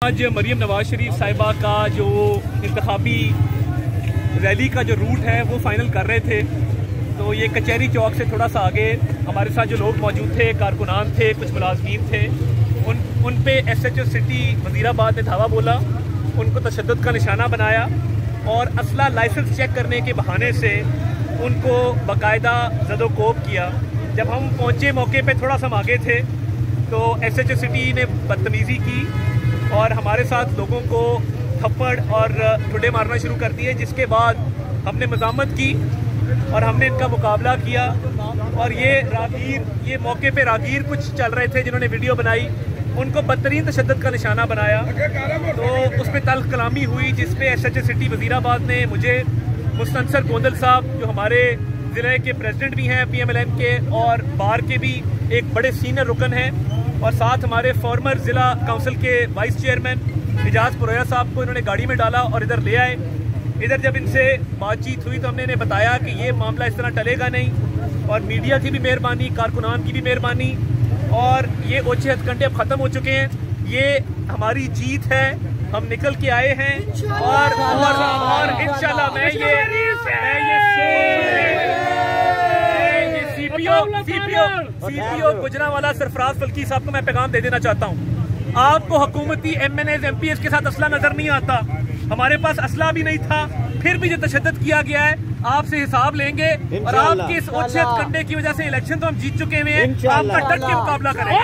आज मरीम नवाज शरीफ साहिबा का जो इंतखाबी रैली का जो रूट है वो फाइनल कर रहे थे, तो ये कचहरी चौक से थोड़ा सा आगे हमारे साथ जो लोग मौजूद थे, कारकुनान थे, कुछ मुलाजमीन थे, उन पे SHO सिटी वज़ीराबाद ने धावा बोला, उनको तशद्दुद का निशाना बनाया और असला लाइसेंस चेक करने के बहाने से उनको बाकायदा ज़दोकोब किया। जब हम पहुँचे मौके पे थोड़ा सा हम आगे थे तो SHO सिटी ने बदतमीज़ी की और हमारे साथ लोगों को थप्पड़ और ठुड्डे मारना शुरू कर दिए, जिसके बाद हमने मज़ामत की और हमने इनका मुकाबला किया। और ये मौके पे रागीर कुछ चल रहे थे जिन्होंने वीडियो बनाई, उनको बदतरीन तशद्दुद का निशाना बनाया, तो उस पर तल्ख कलामी हुई, जिसपे SHO सिटी वज़ीराबाद ने मुझे, मुस्तनसर गोंदल साहब जो हमारे ज़िले के प्रेसिडेंट भी हैं PMLN के और बार के भी एक बड़े सीनियर रुकन हैं, और साथ हमारे फॉर्मर ज़िला काउंसिल के वाइस चेयरमैन इजाज़ पुरोया साहब को इन्होंने गाड़ी में डाला और इधर ले आए। इधर जब इनसे बातचीत हुई तो हमने इन्हें बताया कि ये मामला इस तरह टलेगा नहीं, और मीडिया की भी मेहरबानी, कारकुनान की भी मेहरबानी, और ये ओछे हथकंडे अब ख़त्म हो चुके हैं। ये हमारी जीत है, हम निकल के आए हैं और इंशाल्लाह मैं ये CPO गुजरांवाला सरफराज फल्की साहब को मैं पैगाम दे देना चाहता हूँ, आपको हुकूमती MNAs MPs के साथ असला नजर नहीं आता, हमारे पास असला भी नहीं था, फिर भी जो तशद्दुद किया गया है आपसे हिसाब लेंगे, और आपके इस ओछे हथकंडे की वजह से इलेक्शन तो हम जीत चुके हुए हैं, आपका डट के मुकाबला करेंगे।